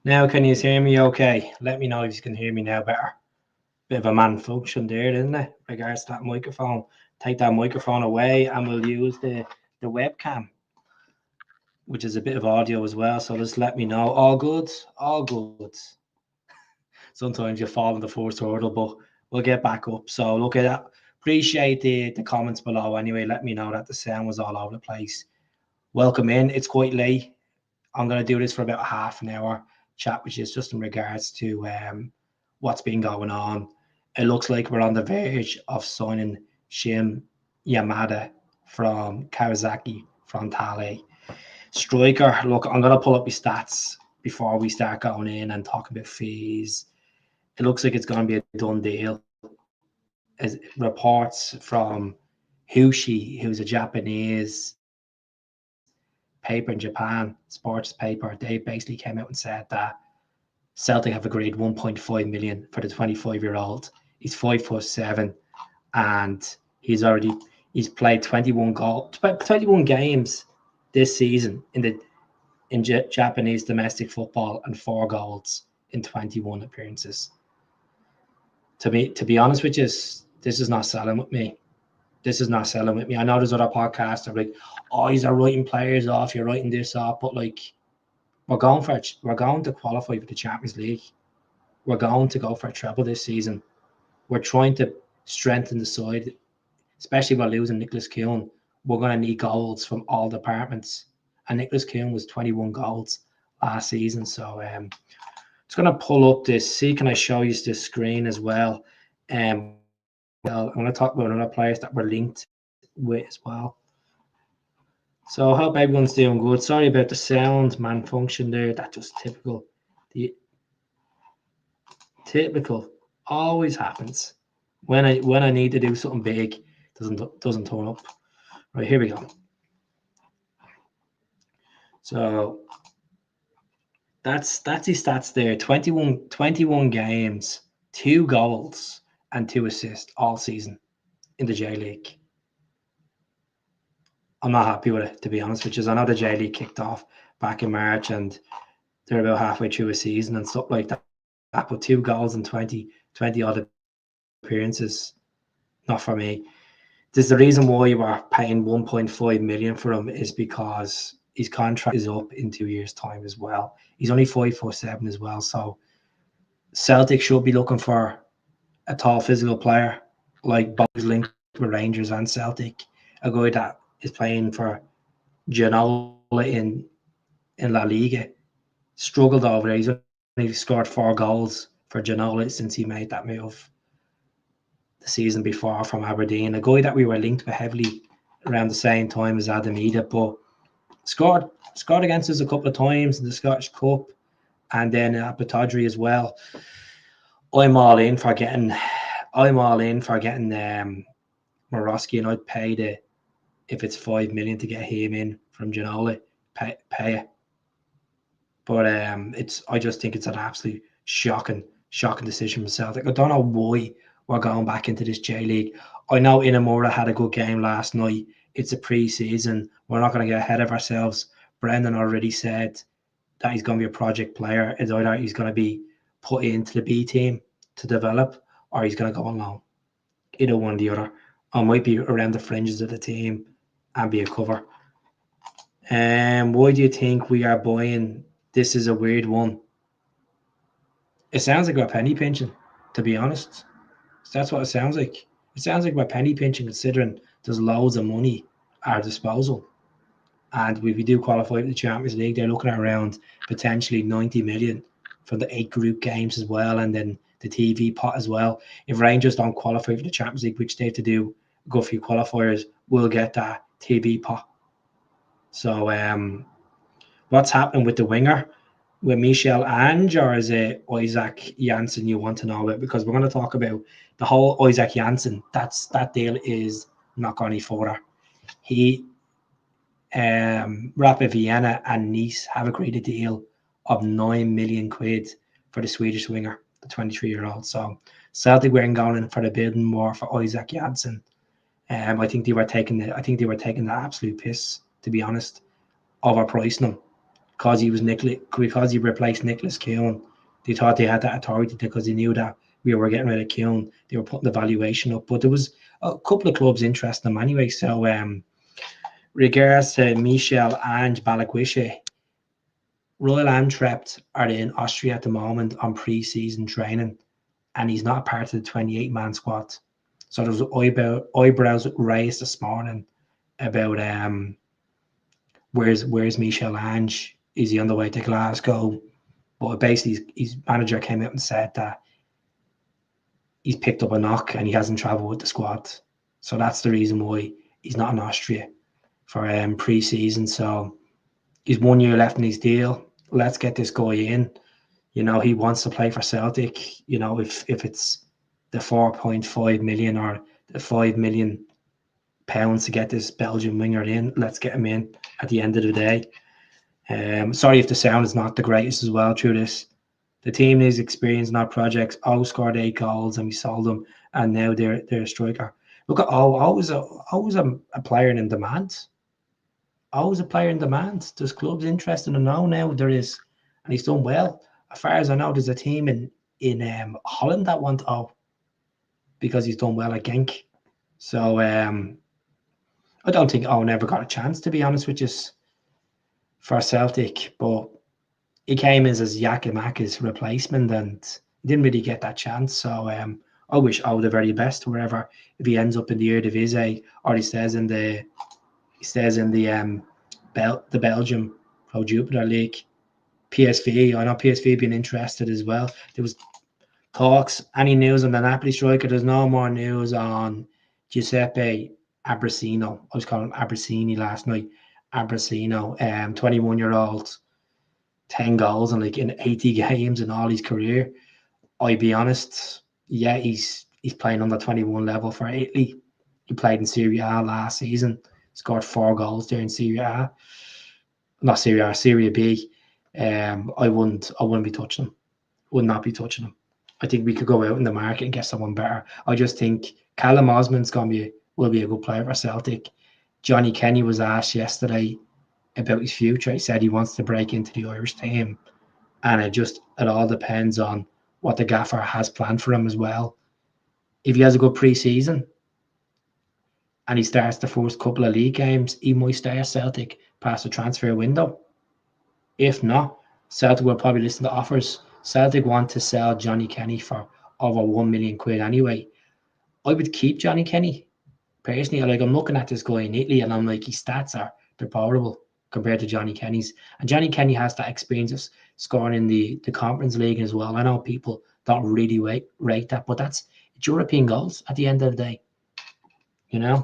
Now, can you hear me okay? Let me know if you can hear me now better. Bit of a malfunction there, isn't it? Regards to that microphone. Take that microphone away and we'll use the webcam, which is a bit of audio as well. So just let me know. All good? All good. Sometimes you fall in the first hurdle, but we'll get back up. So look at that. Appreciate the comments below anyway. Let me know that the sound was all over the place. Welcome in. It's quite late. I'm going to do this for about half an hour chat, which is just in regards to what's been going on. It looks like we're on the verge of signing Shin Yamada from Kawasaki from Tale. Striker, look, I'm going to pull up his stats before we start going in and talking about fees. It looks like it's going to be a done deal. As reports from Hushi, who's a Japanese paper in Japan, sports paper, they basically came out and said that Celtic have agreed 1.5 million for the 25-year-old. He's 5'7", and he's played 21 games this season in Japanese domestic football and 4 goals in 21 appearances. To be honest with you, this is not selling with me. This is not selling with me. I know there's other podcasts that are like, oh, you're writing players off, you're writing this off, but like we're going to qualify for the Champions League. We're going to go for a treble this season. We're trying to strengthen the side, especially by losing Nicholas Kuhn. We're going to need goals from all departments. And Nicholas Kuhn was 21 goals last season. So just going to pull up this. See, can I show you this screen as well? Well, I'm going to talk about other players that we're linked with as well. So I hope everyone's doing good. Sorry about the sound malfunction there. That's just typical. The typical always happens when I need to do something big. Doesn't turn up. Right, here we go. So that's his stats there. 21 games, 2 goals and 2 assists all season in the J League. I'm not happy with it, to be honest with you. I know the J League kicked off back in March and they're about halfway through a season and stuff like that. But 2 goals and 20 odd appearances, not for me. There's the reason why you are paying 1.5 million for him is because his contract is up in 2 years' time as well. He's only 5'7" as well, so Celtic should be looking for a tall physical player like Bob's linked with Rangers and Celtic, a guy that is playing for Genoa in La Liga. Struggled over there. He's only scored 4 goals for Genoa since he made that move the season before from Aberdeen. A guy that we were linked with heavily around the same time as Adamida, but scored against us a couple of times in the Scottish Cup and then at Batodry as well. I'm all in for getting Morosky, and I'd pay if it's 5 million to get him in from Genoa, pay it. But I just think it's an absolute shocking decision from Celtic. I don't know why we're going back into this J League. I know Inamura had a good game last night. It's a pre-season. We're not going to get ahead of ourselves. Brendan already said that he's going to be a project player. It's either he's going to be put into the B team to develop or he's going to go on loan. Either one or the other. I might be around the fringes of the team and be a cover. Why do you think we are buying? This is a weird one. It sounds like we're penny pinching, to be honest. That's what it sounds like. It sounds like we're penny pinching considering there's loads of money at our disposal. And if we do qualify for the Champions League, they're looking at around potentially 90 million for the 8 group games as well, and then the TV pot as well. If Rangers don't qualify for the Champions League, which they have to do a good few qualifiers, we'll get that TV pot. So what's happening with the winger? With Michel Ange, or is it Isaac Janssen you want to know about? Because we're going to talk about the whole Isaac Janssen. That deal is not going any further. Rapid Vienna and Nice have agreed a deal of 9 million quid for the Swedish winger, the 23-year-old. So Celtic weren't going in for the bidding more for Isaac Janssen. I think they were taking the absolute piss, to be honest, overpricing him. because he replaced Nicholas Kuhn. They thought they had that authority because they knew that we were getting rid of Kuhn. They were putting the valuation up, but there was a couple of clubs interested in him anyway. So, regards to Michel, Ange, Balikwisha, Royal Antwerp are in Austria at the moment on pre-season training, and he's not part of the 28-man squad. So there was eyebrows raised this morning about where's Michel Ange? Is he on the way to Glasgow? But basically, his manager came out and said that he's picked up a knock and he hasn't travelled with the squad. So that's the reason why he's not in Austria for pre-season. So he's 1 year left in his deal. Let's get this guy in. You know, he wants to play for Celtic. You know, if it's the 4.5 million or the £5 million to get this Belgian winger in, let's get him in at the end of the day. Sorry if the sound is not the greatest as well through this. The team needs experience in our projects. O scored 8 goals and we sold them, and now they're a striker. Look at always a player in demand. Always a player in demand. There's clubs interested in him now. There is, and he's done well. As far as I know, there's a team in Holland that want O because he's done well at Genk. So I don't think O never got a chance, to be honest with you, for Celtic, but he came in as Yakimak's replacement and he didn't really get that chance. So I wish O the very best wherever, if he ends up in the Eredivisie or he stays in the Belgium Pro Jupiter League. PSV, I know PSV been interested as well. There was talks. Any news on the Napoli striker? There's no more news on Giuseppe Abrasino. I was calling him Abrasini last night. Abrasino, 21-year-old, 10 goals and like in 80 games in all his career. I'll be honest, yeah, he's playing on the 21 level for Italy. He played in Serie A last season, scored 4 goals there in Serie A. Not Serie A, Serie B. I wouldn't be touching him. Would not be touching him. I think we could go out in the market and get someone better. I just think Callum Osman's will be a good player for Celtic. Johnny Kenny was asked yesterday about his future. He said he wants to break into the Irish team, and it all depends on what the gaffer has planned for him as well. If he has a good pre-season and he starts the first couple of league games, he might stay at Celtic past the transfer window. If not, Celtic will probably listen to offers. Celtic want to sell Johnny Kenny for over £1 million anyway. I would keep Johnny Kenny personally. Like, I'm looking at this guy in Italy and I'm like, his stats are deplorable compared to Johnny Kenny's. And Johnny Kenny has that experience of scoring in the Conference League as well. I know people don't really rate that, but it's European goals at the end of the day. You know?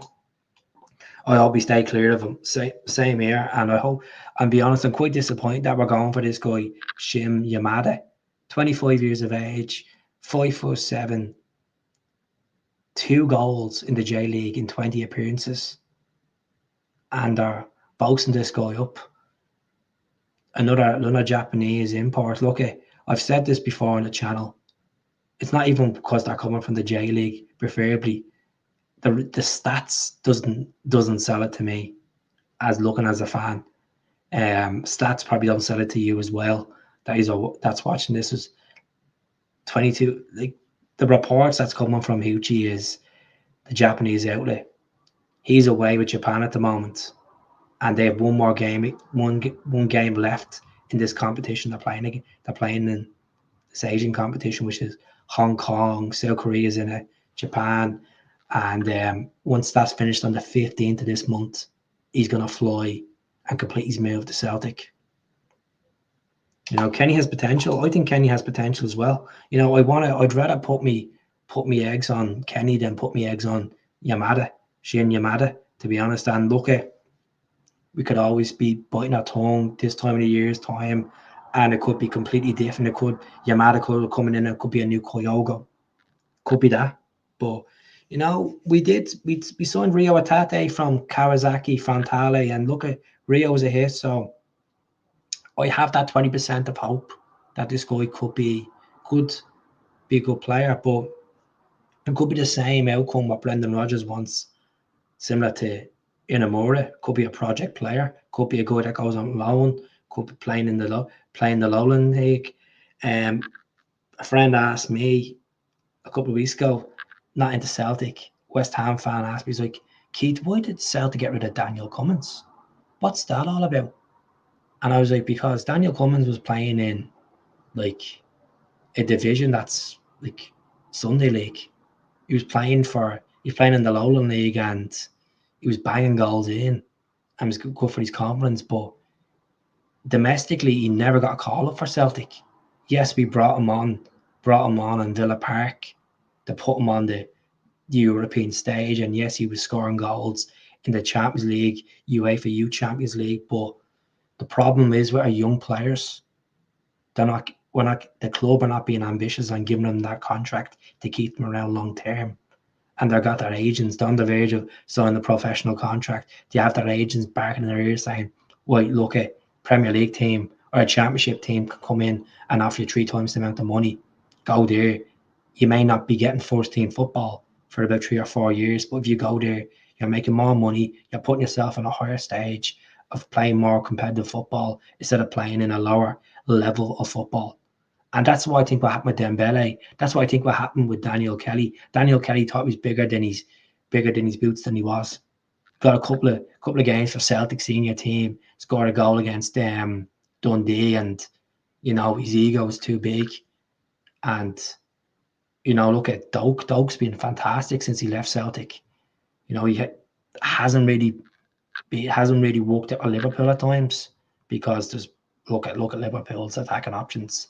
I hope we stay clear of him. Same here. And I hope, and be honest, I'm quite disappointed that we're going for this guy, Shin Yamada. 25 years of age, 5'7", 2 goals in the J League in 20 appearances. And they're boasting this guy up. Another Japanese import. Look, I've said this before on the channel. It's not even because they're coming from the J League, preferably. The stats doesn't sell it to me as looking as a fan. Stats probably don't sell it to you as well. That's watching this is 22. Like, the reports that's coming from Huchi is the Japanese outlet. He's away with Japan at the moment, and they have one game left in this competition they're playing again. They're playing in this Asian competition, which is Hong Kong, South Korea's in it, Japan. And once that's finished on the 15th of this month, he's going to fly and complete his move to Celtic. You know, Kenny has potential. I think Kenny has potential as well. You know, I'd rather put me eggs on Kenny than put me eggs on Shin Yamada, to be honest. And look, we could always be biting our tongue this time of the year's time, and it could be completely different. Yamada could come in, it could be a new Kyogo. Could be that. But you know, we signed Rio Atate from Kawasaki Frontale, and look at Rio was a hit. So I have that 20% of hope that this guy could be a good player, but it could be the same outcome what Brendan Rodgers wants, similar to Inamura. Could be a project player, could be a guy that goes on loan, could be playing the Lowland League. A friend asked me a couple of weeks ago, not into Celtic, West Ham fan asked me, he's like, Keith, why did Celtic get rid of Daniel Cummins? What's that all about? And I was like, because Daniel Cummins was playing in like a division that's like Sunday League. He was playing in the Lowland League and he was banging goals in and was good for his confidence. But domestically, he never got a call up for Celtic. Yes, we brought him on in Villa Park to put him on the European stage, and yes, he was scoring goals in the Champions League, UEFA Youth Champions League. But the problem is with our young players, the club are not being ambitious on giving them that contract to keep them around long term. And they've got their agents on the verge of signing a professional contract. They have their agents barking in their ears saying, "Wait, look, a Premier League team or a Championship team can come in and offer you 3 times the amount of money. Go there. You may not be getting first team football for about 3 or 4 years, but if you go there, you're making more money. You're putting yourself on a higher stage of playing more competitive football instead of playing in a lower level of football." And that's why I think what happened with Dembele. That's why I think what happened with Daniel Kelly. Daniel Kelly thought he was bigger than his boots than he was. Got a couple of games for Celtic senior team. Scored a goal against Dundee, and his ego was too big. And look at Doak. Doak's been fantastic since he left Celtic. He hasn't really worked out at Liverpool at times because there's look at Liverpool's attacking options.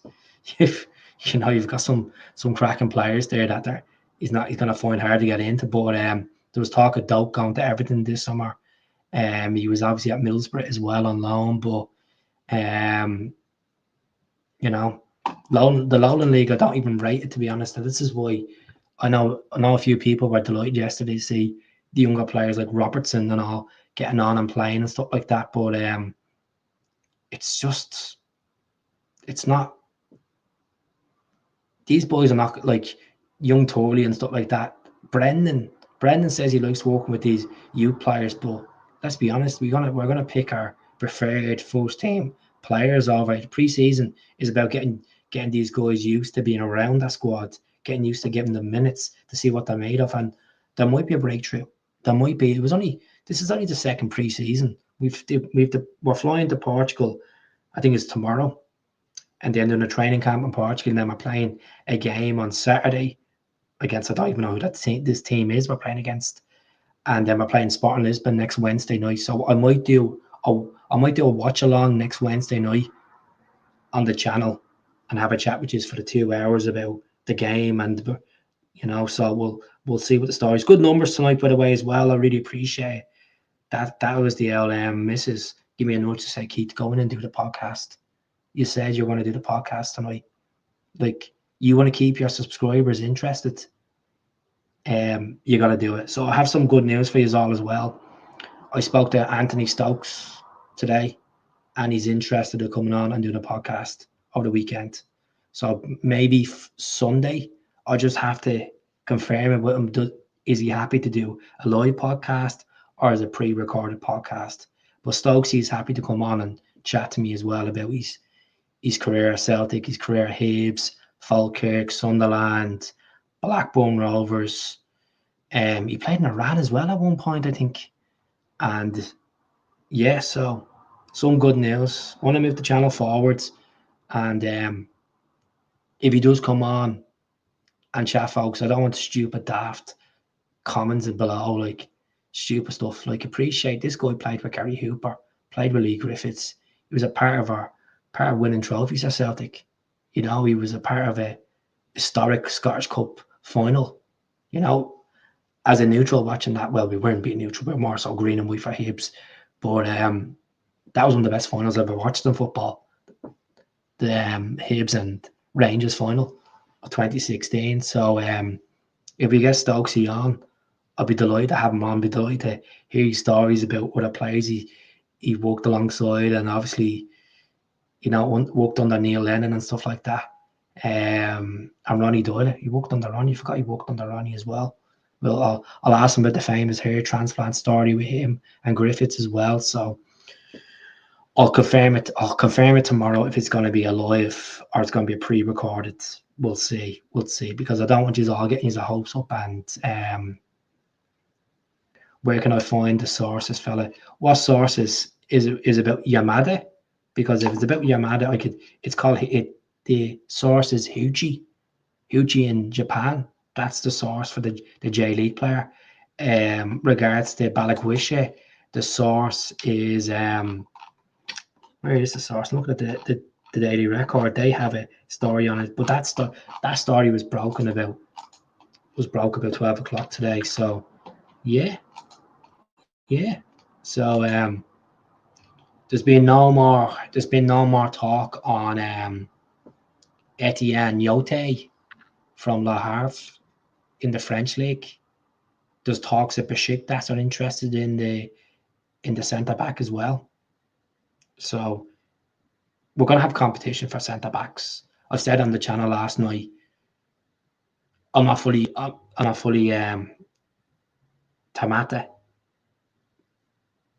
You've got some cracking players there that he's going to find hard to get into. But there was talk of Doak going to Everton this summer. He was obviously at Middlesbrough as well on loan, but the Lowland League I don't even rate it, to be honest. And this is why I know a few people were delighted yesterday to see the younger players like Robertson and all getting on and playing and stuff like that. But it's not. These boys are not like young Torley and stuff like that. Brendan says he likes working with these youth players, but let's be honest, we're gonna pick our preferred first team players over it. Preseason is about getting these guys used to being around that squad, getting used to giving them minutes to see what they're made of, and there might be a breakthrough. There might be. This is only the second preseason. We're flying to Portugal. I think it's tomorrow. And then doing a training camp in Portugal, and then we're playing a game on Saturday against, I don't even know who this team is we're playing against. And then we're playing Sporting Lisbon next Wednesday night. So I might do a watch along next Wednesday night on the channel and have a chat with you for the 2 hours about the game, and so we'll see what the story is. Good numbers tonight, by the way, as well. I really appreciate that. That was the missus give me a note to say, Keith, go in and do the podcast. You said you're going to do the podcast tonight. Like, you want to keep your subscribers interested. You got to do it. So I have some good news for you all as well. I spoke to Anthony Stokes today, and he's interested in coming on and doing a podcast over the weekend. So maybe Sunday, I just have to confirm it with him. Is he happy to do a live podcast or is it a pre-recorded podcast? But Stokes, he's happy to come on and chat to me as well about his career at Celtic, his career at Hibs, Falkirk, Sunderland, Blackburn Rovers. He played in Iran as well at one point, I think. And yeah, so some good news. I want to move the channel forwards. And if he does come on and chat, folks, I don't want stupid, daft comments below, like stupid stuff. Like, appreciate this guy played with Gary Hooper, played with Lee Griffiths. He was a part of winning trophies at Celtic. He was a part of a historic Scottish Cup final. As a neutral watching that, well, we weren't being neutral, we were more so green and white for Hibs. But that was one of the best finals I've ever watched in football. The Hibs and Rangers final of 2016. So if we get Stokesy on, I'll be delighted to have him on. Be delighted to hear his stories about other players he worked alongside, and obviously, worked under Neil Lennon and stuff like that. And Ronnie Doyle, he worked under Ronnie. You forgot he worked under Ronnie as well. Well, I'll ask him about the famous hair transplant story with him and Griffiths as well. So I'll confirm it. I'll confirm it tomorrow if it's going to be a live or it's going to be a pre-recorded. We'll see. We'll see, because I don't want you all getting your hopes up. And where can I find the sources, fella? What sources is about Yamada? Because if it's about Yamada, I could. It's called it. The source is Huchi in Japan. That's the source for the J League player. Regards to Balikwisha, the source is where is the source? Look at the Daily Record. They have a story on it, but that story was broke about 12 o'clock today. So yeah. So there's been no more talk on Etienne Yote from Le Havre in the French league. There's talks that Besiktas are interested in the centre back as well. So we're going to have competition for centre backs. I said on the channel last night, I'm not fully Tamata.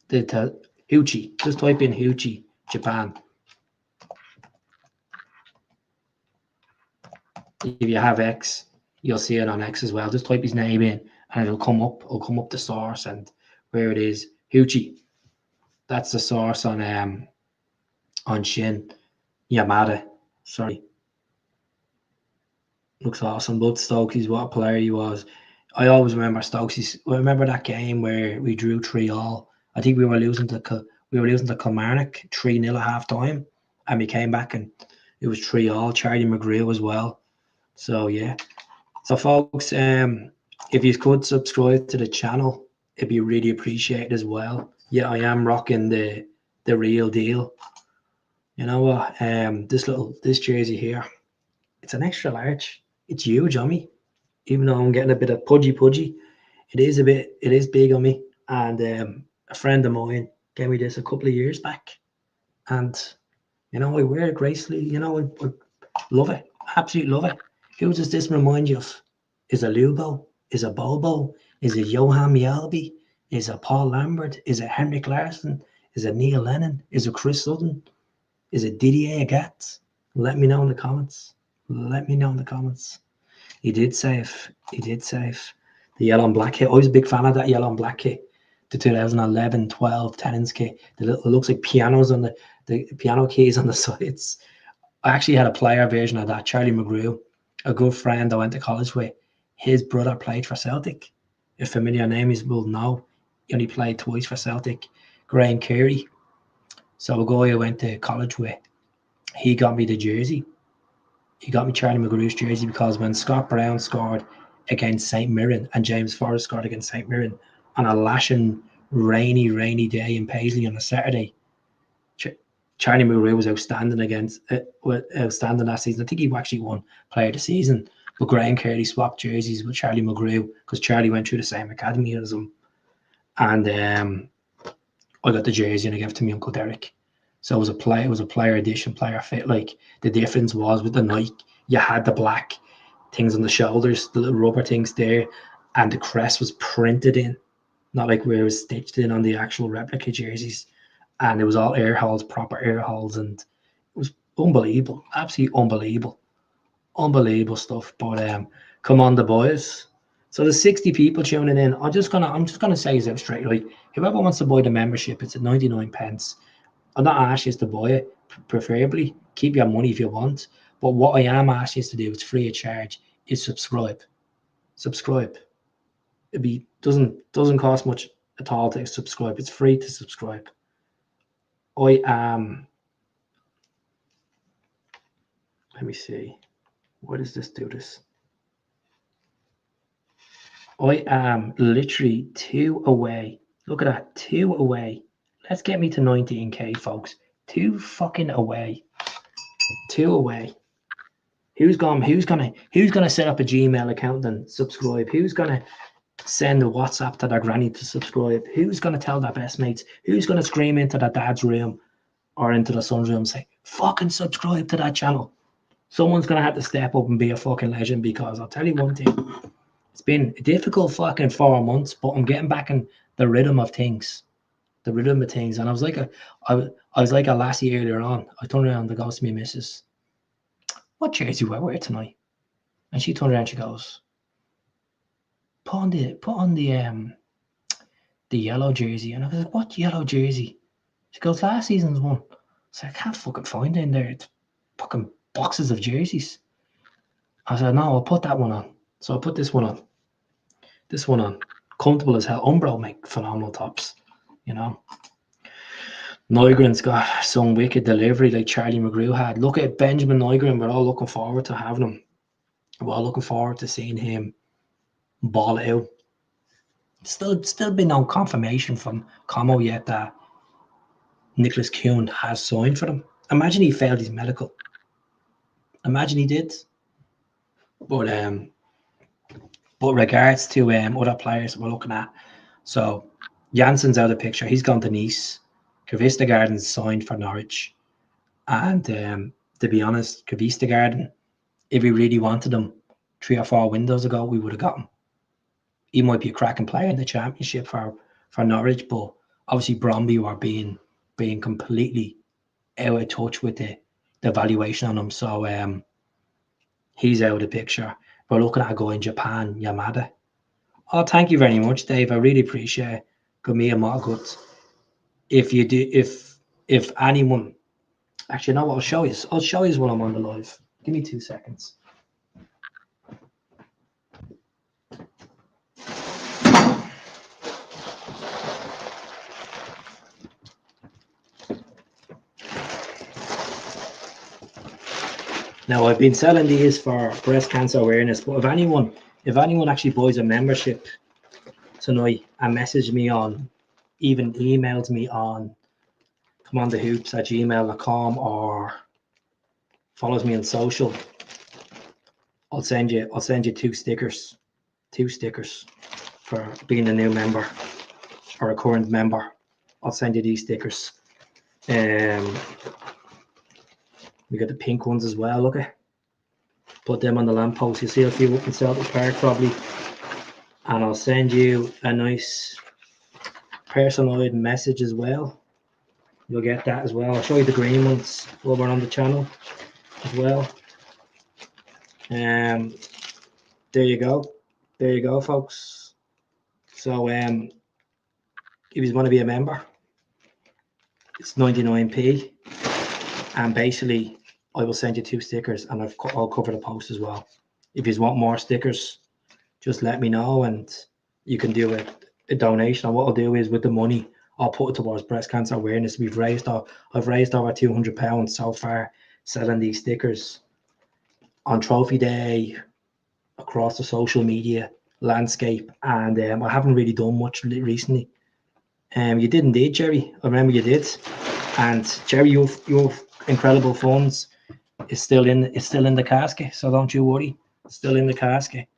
The Huchi. Just type in Huchi, Japan. If you have X, you'll see it on X as well. Just type his name in and it'll come up. It'll come up the source and where it is. Huchi. That's the source on Shin Yamada. Sorry. Looks awesome. But Stokes, what a player he was. I always remember Stokes. Remember that game where we drew 3-3. I think we were losing to Kilmarnock 3-0 at half time, and we came back and it was 3-3. Charlie McGrew as well. So yeah. So folks, if you could subscribe to the channel, it'd be really appreciated as well. Yeah, I am rocking the real deal. You know what? This jersey here, it's an extra large. It's huge on me, even though I'm getting a bit of pudgy. It is big on me. And a friend of mine gave me this a couple of years back, and I wear it gracefully. I love it, absolutely love it. Who does this remind you of? Is it Lugo? Is it Bobo? Is it Johan Mjällby? Is it Paul Lambert? Is it Henrik Larsson? Is it Neil Lennon? Is it Chris Sutton? Is it Didier Agatz? Let me know in the comments. He did save the yellow and black kit. I was a big fan of that yellow and black kit. The 2011-12 tennis kit. It looks like pianos on the piano keys on the sides. I actually had a player version of that. Charlie McGrew, a good friend I went to college with. His brother played for Celtic. A familiar name is will know. He only played twice for Celtic. Graham Carey. So a guy I went to college with, he got me the jersey. He got me Charlie McGrew's jersey because when Scott Brown scored against St. Mirren and James Forrest scored against St. Mirren on a lashing, rainy day in Paisley on a Saturday, Charlie McGrew was outstanding that season. I think he actually won Player of the Season. But Graham Carey swapped jerseys with Charlie McGrew because Charlie went through the same academy as him. And I got the jersey and I gave it to my Uncle Derek. So it was a player edition, player fit. Like the difference was with the Nike, you had the black things on the shoulders, the little rubber things there, and the crest was printed in, not like where it was stitched in on the actual replica jerseys. And it was all air holes, proper air holes, and it was unbelievable, absolutely unbelievable stuff. But come on, the boys. So there's 60 people tuning in. I'm just gonna say it out straight. Like whoever wants to buy the membership, it's at 99 pence. I'm not asking you to buy it, preferably. Keep your money if you want. But what I am asking you to do, it's free of charge, is subscribe. Subscribe. Doesn't cost much at all to subscribe. It's free to subscribe. I am. Let me see. Why does this do this? I am literally 2 away. Look at that, 2 away. Let's get me to 19k, folks. 2 fucking away. 2 away. Who's gonna set up a Gmail account and subscribe? Who's gonna send a WhatsApp to their granny to subscribe? Who's gonna tell their best mates? Who's gonna scream into their dad's room or into the son's room and say, fucking subscribe to that channel? Someone's gonna have to step up and be a fucking legend, because I'll tell you one thing. It's been a difficult fucking 4 months, but I'm getting back in the rhythm of things. the rhythm of things. And I was like I was like a lassie earlier on. I turned around and goes to me missus, "What jersey will I wear tonight?" And she turned around and she goes, put on the yellow jersey. And I was like, "What yellow jersey?" She goes, "Last season's one." So I can't fucking find it in there. It's fucking boxes of jerseys. I said, "No, I'll put that one on." So I put this one on. This one on. Comfortable as hell. Umbro make phenomenal tops, you know. Nygren's got some wicked delivery like Charlie McGrew had. Look at Benjamin Nygren. We're all looking forward to having him. We're all looking forward to seeing him ball it out. Still been no confirmation from Como yet that Nicholas Kuhn has signed for them. Imagine he failed his medical. Imagine he did. But regards to other players we're looking at, so Jansen's out of the picture. He's gone to Nice. Kvistergaarden's signed for Norwich. And to be honest, Kvistergaarden, if we really wanted him 3 or 4 windows ago, we would have got him. He might be a cracking player in the Championship for Norwich, but obviously Bromby were being completely out of touch with the valuation on him. So he's out of the picture. We're looking at a guy in Japan, Yamada. Oh, thank you very much, Dave. I really appreciate it. Give me a lot of good. If you do, if anyone, actually, no, I'll show you. I'll show you while I'm on the live. Give me 2 seconds. Now, I've been selling these for breast cancer awareness, but if anyone actually buys a membership tonight and messages me on, even emails me on commandthehoops@gmail.com or follows me on social, I'll send you 2 stickers. 2 stickers for being a new member or a current member. I'll send you these stickers. We got the pink ones as well. Look at, put them on the lamppost. You see a few up in Celtic Park probably. And I'll send you a nice personalized message as well. You'll get that as well. I'll show you the green ones over on the channel as well. There you go. There you go, folks. So if you want to be a member, it's 99p. And basically, I will send you 2 stickers, and I'll cover the post as well. If you want more stickers, just let me know, and you can do a donation. And what I'll do is, with the money, I'll put it towards breast cancer awareness. I've raised over £200 so far selling these stickers on Trophy Day, across the social media landscape, and I haven't really done much recently. You did indeed, Jerry. I remember you did. And Jerry, your incredible funds is still in the casket, so don't you worry. It's still in the casket.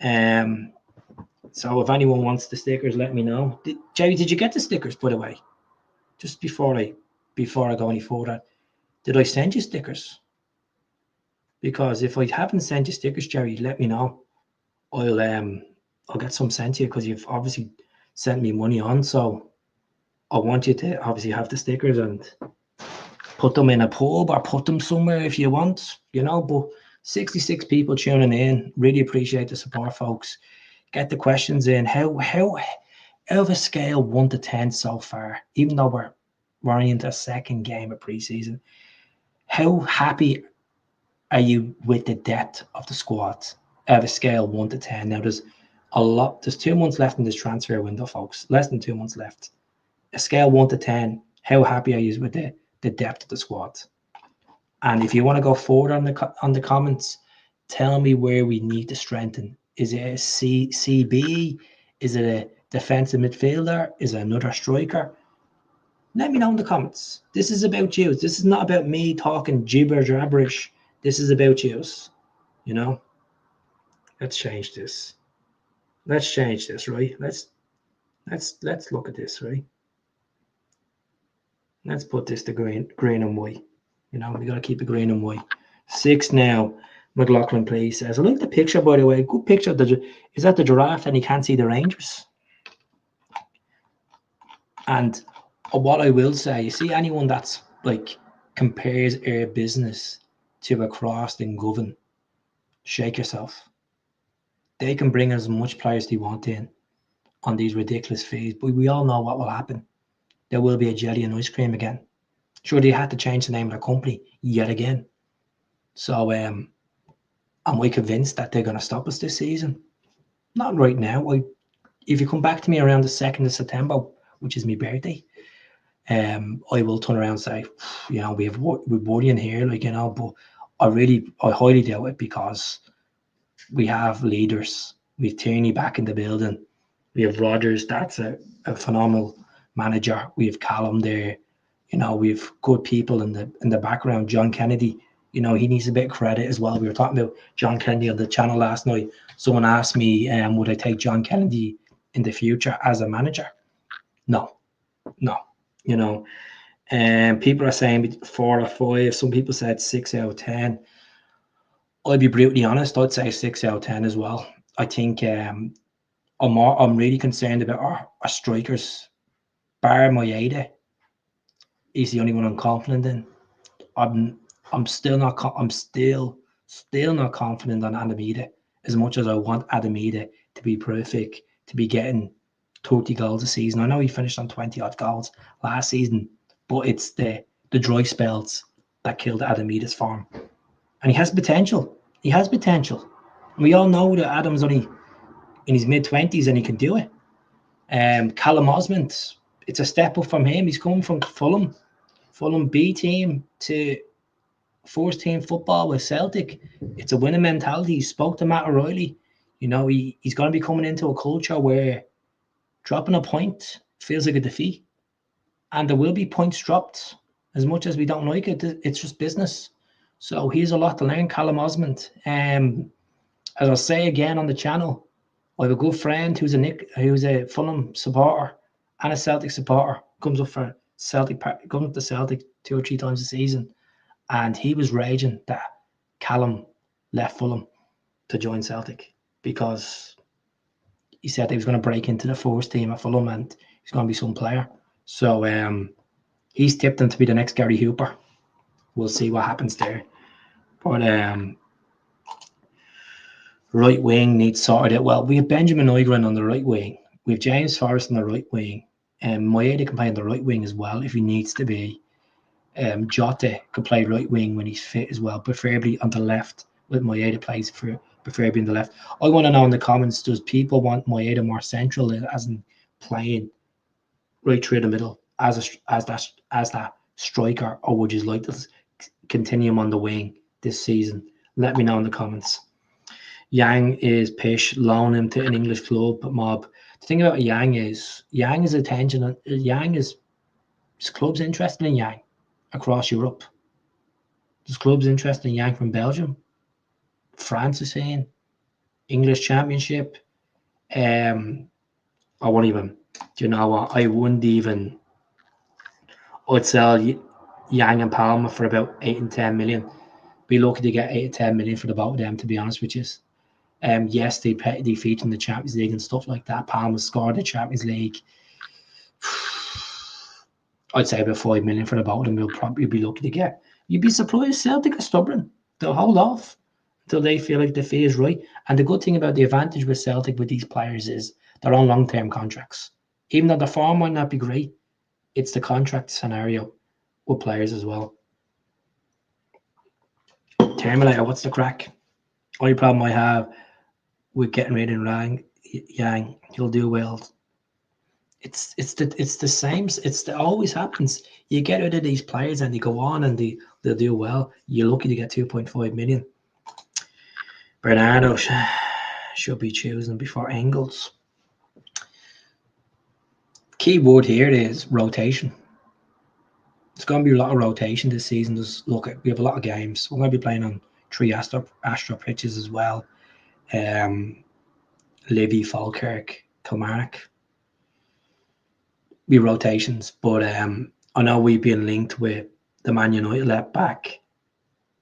So if anyone wants the stickers, let me know. Jerry, did you get the stickers, by the way? Just before I go any further, did I send you stickers? Because if I haven't sent you stickers, Jerry, let me know. I'll get some sent to you, because you've obviously sent me money on, so I want you to obviously have the stickers and put them in a pub or put them somewhere if you want, but 66 people tuning in. Really appreciate the support, folks. Get the questions in. How of a scale 1 to 10 so far, even though we're into a second game of preseason, how happy are you with the depth of the squad? Out of a scale 1 to 10. Now there's 2 months left in this transfer window, folks. Less than 2 months left. A scale 1 to 10, how happy are you with the depth of the squad? And if you want to go forward on the comments, tell me where we need to strengthen. Is it a CB? Is it a defensive midfielder? Is it another striker? Let me know in the comments. This is about you. This is not about me talking gibberish. This is about you. Let's change this. Let's change this, right? Let's look at this, right? Let's put this to green and white. We got to keep it green and white. 6 now. McLaughlin, please, says. I like the picture, by the way. Good picture. Is that the giraffe and you can't see the Rangers? And What I will say, you see anyone that's like compares our business to a crossed in Govan, shake yourself. They can bring as much players they want in on these ridiculous fees, but we all know what will happen. There will be a jelly and ice cream again. Sure, they had to change the name of the company yet again. So am I convinced that they're going to stop us this season? Not right now. If you come back to me around the 2nd of September, which is my birthday, I will turn around and say, we're worrying here, but I highly doubt it, because we have leaders. We have Tierney back in the building. We have Rodgers, that's a phenomenal manager. We have Callum there. We have good people in the background. John Kennedy, he needs a bit of credit as well. We were talking about John Kennedy on the channel last night. Someone asked me, would I take John Kennedy in the future as a manager? No. And people are saying 4 or 5. Some people said 6 out of 10. I'd be brutally honest. I'd say 6 out of 10 as well. I think I'm really concerned about our strikers. Bar Maeda, he's the only one I'm confident in. I'm still not not confident on Adamida, as much as I want Adamida to be perfect, to be getting 30 goals a season. I know he finished on 20 odd goals last season, but it's the dry spells that killed Adamida's form. And he has potential. He has potential. We all know that Adam's only in his mid-20s and he can do it. Callum Osmond, it's a step up from him. He's come from Fulham B team to first team football with Celtic. It's a winning mentality. He spoke to Matt O'Reilly. He's going to be coming into a culture where dropping a point feels like a defeat. And there will be points dropped. As much as we don't like it, it's just business. So he has a lot to learn, Callum Osmond. As I'll say again on the channel, I have a good friend who's a Fulham supporter and a Celtic supporter. Comes up to Celtic 2 or 3 times a season, and he was raging that Callum left Fulham to join Celtic, because he said he was going to break into the first team at Fulham and he's going to be some player. So he's tipped him to be the next Gary Hooper. We'll see what happens there. But right wing needs sorted out. Well, we have Benjamin Oigren on the right wing. We have James Forrest on the right wing. Maeda can play on the right wing as well if he needs to be. Jota can play right wing when he's fit as well, preferably on the left, with Maeda plays preferably on the left. I want to know in the comments, does people want Maeda more central, as in playing right through the middle as that striker, or would you like to continue him on the wing this season? Let me know in the comments. Yang is pish, loan him to an English club mob. The thing about Yang is attention. His club's interested in Yang across Europe. There's clubs interested in Yang from Belgium. France is saying English Championship. I won't even. Do you know what? I wouldn't even. I'd sell Yang and Palmer for about 8 and 10 million. Be lucky to get 8 and 10 million for the both of them, to be honest with you. Yes, they feature in the Champions League and stuff like that. Palmer scored the Champions League. I'd say about 5 million for the both of them. We'll probably be lucky to get. You'd be surprised. Celtic are stubborn. They'll hold off until they feel like the fee is right. And the good thing about the advantage with Celtic with these players is they're on long-term contracts. Even though the form might not be great, it's the contract scenario with players as well. Terminator, what's the crack? Only problem I have with getting rid of Yang, he'll do well. It's the same. Always happens. You get rid of these players and they go on and they'll do well. You're lucky to get 2.5 million. Bernardo should be choosing before Engels. Key word here is rotation. There's going to be a lot of rotation this season. We have a lot of games. We're going to be playing on 3 Astro pitches as well. Livy, Falkirk, Kilmarnock. Be rotations, but I know we've been linked with the Man United left back,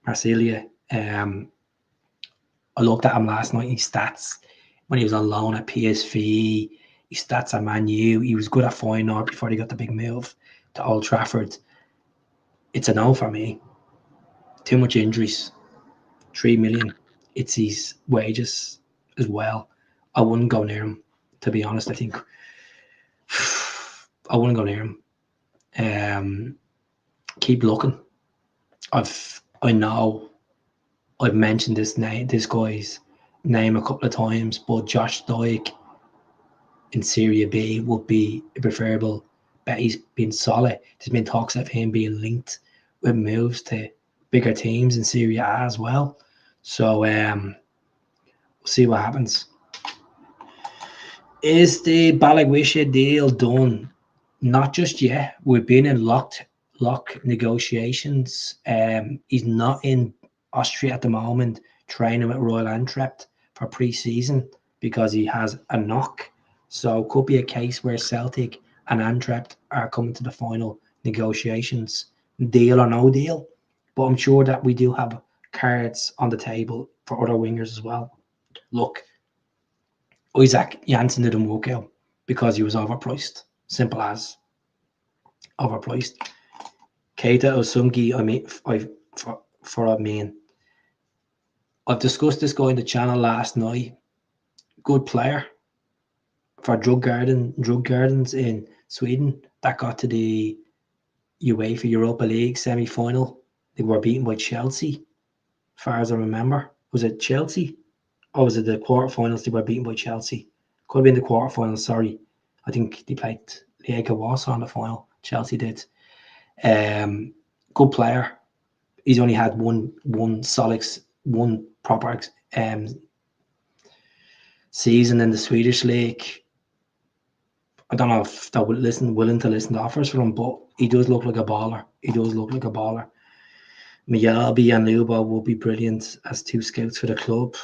Marsilia. I looked at him last night. His stats when he was on loan at PSV. His stats at Man U. He was good at Feyenoord before he got the big move to Old Trafford, it's a no for me. Too much injuries. 3 million. It's his wages as well. I wouldn't go near him, to be honest. I think I wouldn't go near him. Keep looking. I know I've mentioned this guy's name a couple of times, but Josh Dyke in Serie B would be preferable. But he's been solid. There's been talks of him being linked with moves to bigger teams in Serie A as well. So we'll see what happens. Is the Balikwisha deal done? Not just yet. We've been in lock negotiations. He's not in Austria at the moment, training with Royal Antwerp for pre-season because he has a knock. So could be a case where Celtic and Antwerp are coming to the final negotiations, deal or no deal. But I'm sure that we do have cards on the table for other wingers as well. Look, Isaac Janssen didn't work out because he was overpriced. Simple as overpriced. Keita Osungi, I've discussed this guy in the channel last night. Good player for drug gardens in Sweden that got to the UEFA Europa League semi-final. They were beaten by Chelsea, as far as I remember. Was it Chelsea? Or was it the quarterfinals? They were beaten by Chelsea. Could have been the quarterfinals, sorry. I think they played Legia Warsaw in the final. Chelsea did. Good player. He's only had one proper season in the Swedish league. I don't know if they're willing to listen to offers for him, but he does look like a baller. Miyabi and Lubo will be brilliant as two scouts for the club.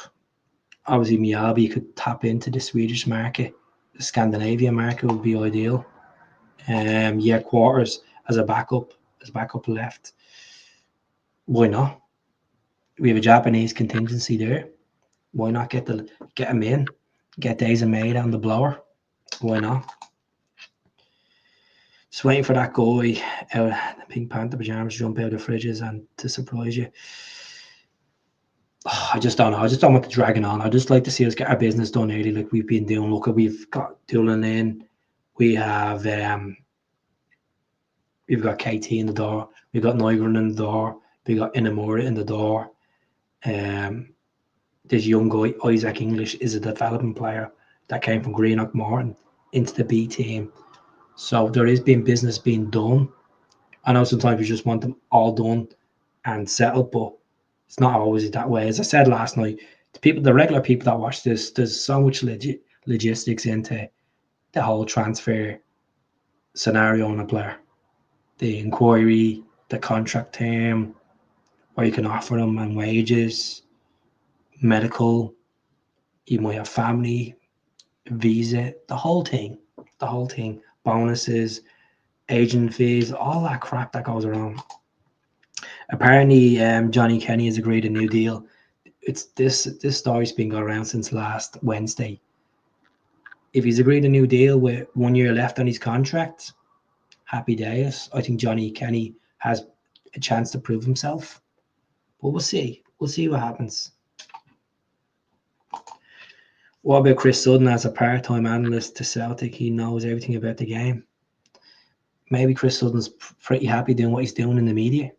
Obviously, Miyabi could tap into the Swedish market. The Scandinavian market would be ideal. Quarters as a backup left. Why not? We have a Japanese contingency there. Why not get him in? Get Days and Maid on the blower. Why not? Just waiting for that guy out the Pink Panther pajamas jump out of fridges and to surprise you. I just don't know. I just don't want to drag it on. I just like to see us get our business done early, like we've been doing. Look, we've got Doolan in. We have we've got KT in the door. We've got Nygren in the door. We got Inamura in the door. This young guy, Isaac English, is a development player that came from Greenock Morton into the B team. So there is being business being done. I know sometimes you just want them all done and settled, but it's not always that way. As I said last night, the regular people that watch this, there's so much logistics into the whole transfer scenario on a player. The inquiry, the contract term, what you can offer them and wages, medical, you might have family, visa, the whole thing, bonuses, agent fees, all that crap that goes around. Apparently, Johnny Kenny has agreed a new deal. It's this story's been going around since last Wednesday. If he's agreed a new deal with 1 year left on his contract, happy days. I think Johnny Kenny has a chance to prove himself. But we'll see. We'll see what happens. What about Chris Sutton as a part-time analyst to Celtic? He knows everything about the game. Maybe Chris Sutton's pretty happy doing what he's doing in the media.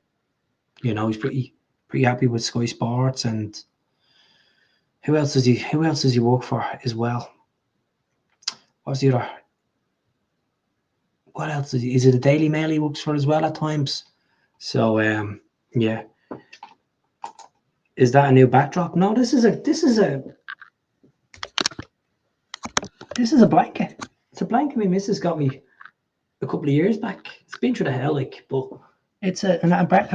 You know, he's pretty happy with Sky Sports. And who else does he work for as well? What's the other? What else is it? The Daily Mail he works for as well at times. So yeah. Is that a new backdrop? No, this is a blanket. It's a blanket my missus got me a couple of years back. It's been through the hell, like, but it's a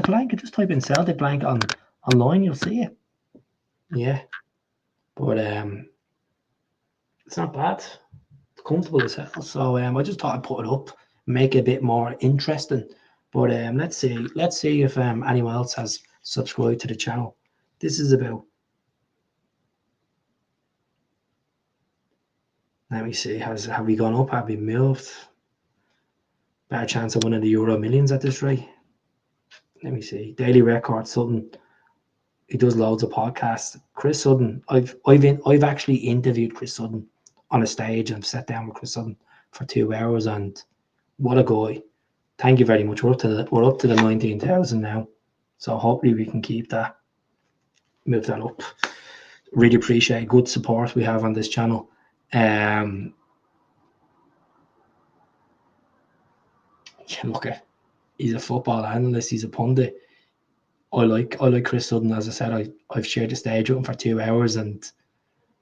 blanket. Just type in Celtic blanket online, you'll see it. Yeah, but it's not bad. It's comfortable as hell. So I just thought I'd put it up, make it a bit more interesting. But let's see if anyone else has subscribed to the channel. This is about. Let me see. Have we gone up? Have we moved? Better chance of winning the Euro Millions at this rate. Let me see. Daily Record, Sutton. He does loads of podcasts. Chris Sutton. I've actually interviewed Chris Sutton on a stage and sat down with Chris Sutton for 2 hours, and what a guy. Thank you very much. We're up to the 19,000 now. So hopefully we can keep that, move that up. Really appreciate good support we have on this channel. Look at, he's a football analyst, he's a pundit. I like Chris Sutton. As I said, I've shared the stage with him for 2 hours and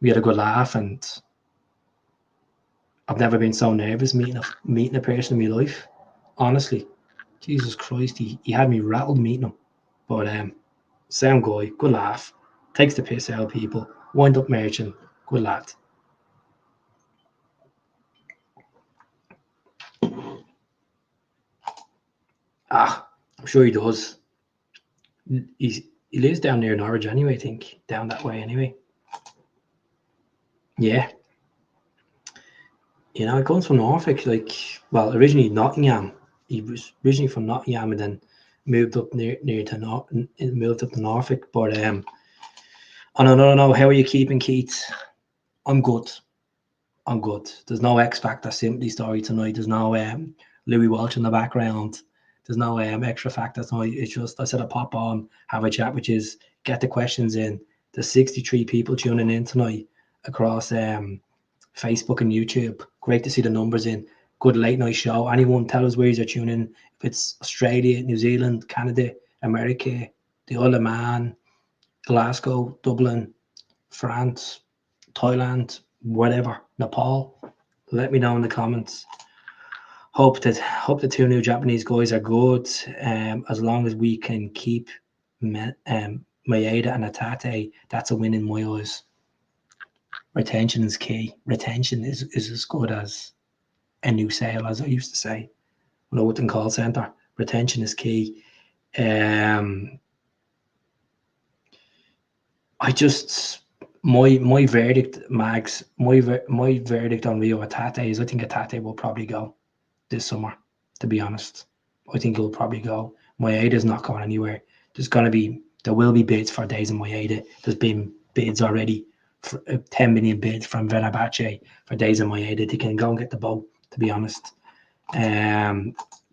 we had a good laugh, and I've never been so nervous meeting a person in my life. Honestly. Jesus Christ, he had me rattled meeting him. But sound guy, good laugh. Takes the piss out of people. Wind up merchant, good lad. I'm sure he does. He lives down near Norwich anyway, I think. Down that way anyway. Yeah. You know, it comes from Norfolk, originally Nottingham. He was originally from Nottingham and then moved up moved up to Norfolk. But I don't know. How are you keeping, Keith? I'm good. There's no X Factor Simply story tonight. There's no Louis Welch in the background. There's no extra factor tonight. It's just I said I pop on, have a chat, which is get the questions in. There's 63 people tuning in tonight across Facebook and YouTube. Great to see the numbers in. Good late night show. Anyone tell us where you're tuning in? If it's Australia, New Zealand, Canada, America, the Isle of Man, Glasgow, Dublin, France, Thailand, whatever, Nepal, let me know in the comments. Hope the 2 new Japanese guys are good. As long as we can keep Maeda and Atate, that's a win in my eyes. Retention is key. Retention is as good as a new sale, as I used to say when I worked in call center. Retention is key. My verdict, Mags, my verdict on Rio Atate is I think Atate will probably go this summer, to be honest. I think he'll probably go. Maeda's not going anywhere. There will be bids for days in Maeda. There's been bids already, for 10 million bids from Fenerbahce for days in Maeda. They can go and get the boat, to be honest.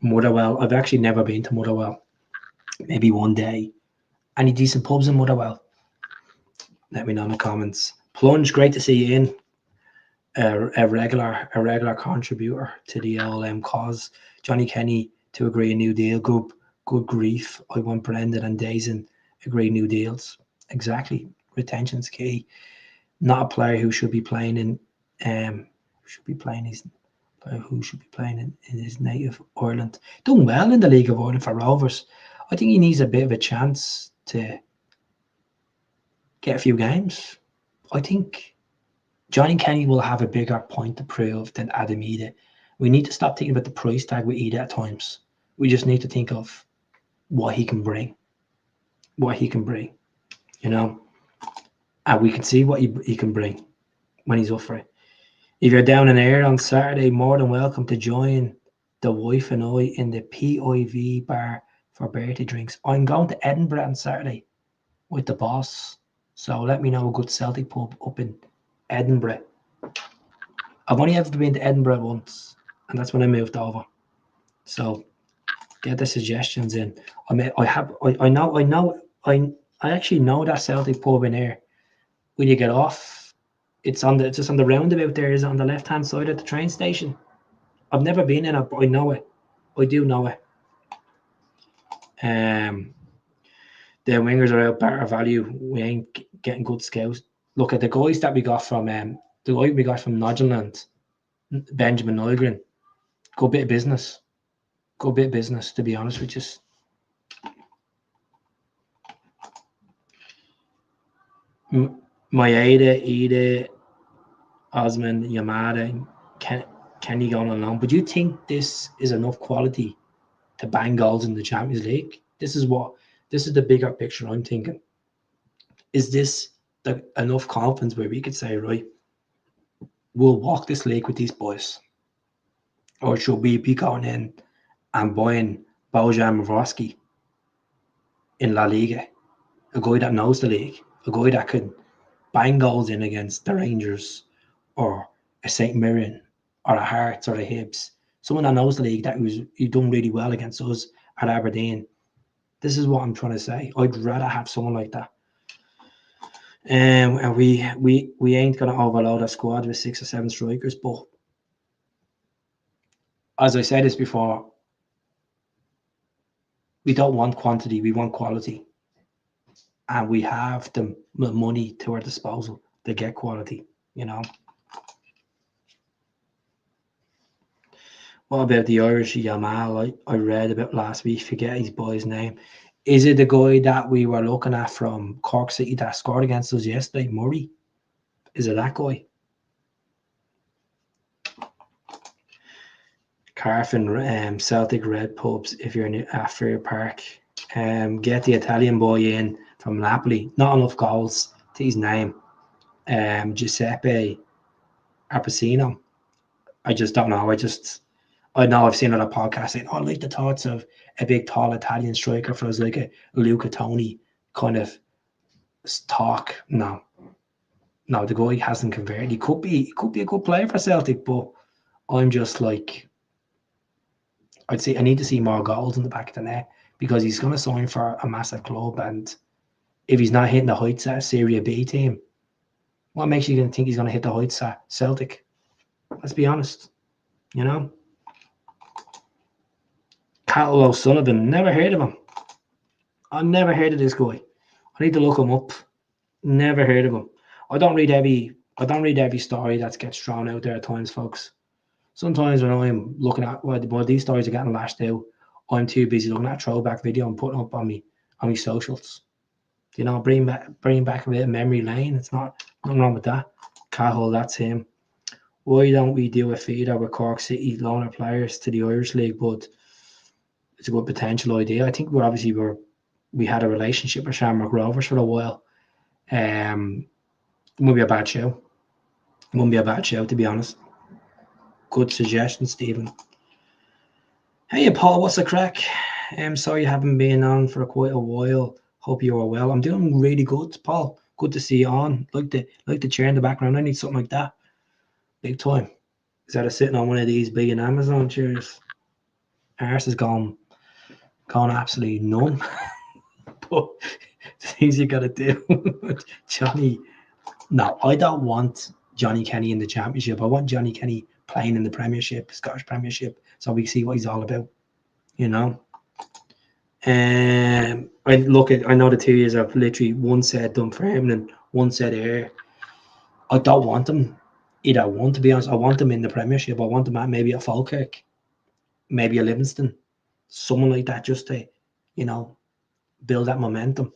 Motherwell, I've actually never been to Motherwell. Maybe one day. Any decent pubs in Motherwell? Let me know in the comments. Plunge, great to see you in. A regular contributor to the old cause. Johnny Kenny to agree a new deal. Good grief. I want Brendan and Dazin agree new deals. Exactly. Retention's key. Not a player who should be playing in in his native Ireland. Done well in the League of Ireland for Rovers. I think he needs a bit of a chance to get a few games. I think Johnny Kenny will have a bigger point to prove than Adam Ida. We need to stop thinking about the price tag with Ida at times. We just need to think of what he can bring. You know? And we can see what he can bring when he's up for it. If you're down in Ayr on Saturday, more than welcome to join the wife and I in the PIV bar for birthday drinks. I'm going to Edinburgh on Saturday with the boss. So let me know a good Celtic pub up in Edinburgh. I've only ever been to Edinburgh once, and that's when I moved over. So get the suggestions in. I actually know that Celtic pub in here. When you get off, it's just on the roundabout there. Is it on the left hand side of the train station? I've never been in it, but I know it. I do know it. The wingers are out better value. We ain't getting good scouts. Look at the guys that we got from the guy we got from Nodgeland, Benjamin Nygren. Good bit of business. To be honest with you. Maeda, Ida, Osman, Yamada, Kenny going along. But do you think this is enough quality to bang goals in the Champions League? This is the bigger picture I'm thinking. Is this enough confidence where we could say, right, we'll walk this league with these boys? Or should we be going in and buying Bojan Mavrovsky in La Liga, a guy that knows the league, a guy that could bang goals in against the Rangers or a St. Mirren or a Hearts or a Hibs, someone that knows the league, that he done really well against us at Aberdeen. This is what I'm trying to say. I'd rather have someone like that. And we ain't gonna overload a squad with 6 or 7 strikers, but as I said this before, we don't want quantity, we want quality. And we have the money to our disposal to get quality, you know. What about the Irish Yamal I read about last week? Forget his boy's name. Is it the guy that we were looking at from Cork City that scored against us yesterday, Murray? Is it that guy? Carfin, Celtic Red Pubs, if you're at Fair Park. Get the Italian boy in from Napoli. Not enough goals to his name. Giuseppe Apicino. I just don't know. I know I've seen other podcasts saying, I like the thoughts of a big, tall Italian striker for us, like a Luca Toni kind of talk. No, the guy hasn't converted. He could be a good player for Celtic, but I'm just like, I'd say I need to see more goals in the back of the net because he's going to sign for a massive club, and if he's not hitting the heights at a Serie B team, what makes you think he's going to hit the heights at Celtic? Let's be honest, you know. Cathal O'Sullivan, never heard of him. I've never heard of this guy. I need to look him up. Never heard of him. I don't read every story that gets thrown out there at times, folks. Sometimes when I'm looking at why these stories are getting lashed out, I'm too busy looking at a throwback video and putting up on me socials. You know, bring back a bit of memory lane. It's nothing wrong with that. Cahill, that's him. Why don't we do a feeder with Cork City loaner players to the Irish League? But it's a good potential idea. I think we had a relationship with Shamrock Rovers for a while. It wouldn't be a bad show. It wouldn't be a bad show, to be honest. Good suggestion, Stephen. Hey, Paul, what's the crack? Sorry you haven't been on for quite a while. Hope you are well. I'm doing really good, Paul. Good to see you on. Like the chair in the background. I need something like that. Big time. Is that sitting on one of these big Amazon chairs? Arse is gone absolutely numb. But the things you gotta do. Johnny. No, I don't want Johnny Kenny in the Championship. I want Johnny Kenny playing in the Premiership, Scottish Premiership, so we see what he's all about, you know. I know the 2 years I've literally one said Dunfermline and one said Ayr. I don't want them either one, to be honest. I want them in the Premiership. I want them at maybe a Falkirk, maybe a Livingston, someone like that, just to, you know, build that momentum.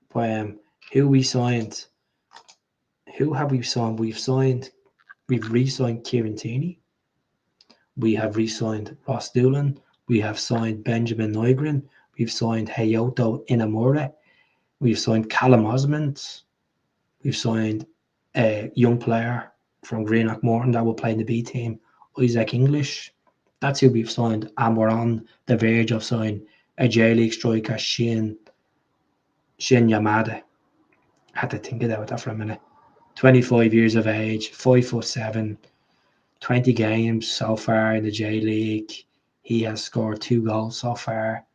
But who have we signed? We've re-signed Kieran Tierney. We have re-signed Ross Doolan. We have signed Benjamin Nygren. We've signed Hayoto Inamura. We've signed Callum Osmond. We've signed a young player from Greenock Morton that will play in the B team, Isaac English. That's who we've signed. And we're on the verge of signing a J-League striker, Shin Yamada. I had to think about that for a minute. 25 years of age, 5'7", 20 games so far in the J-League. He has scored 2 goals so far.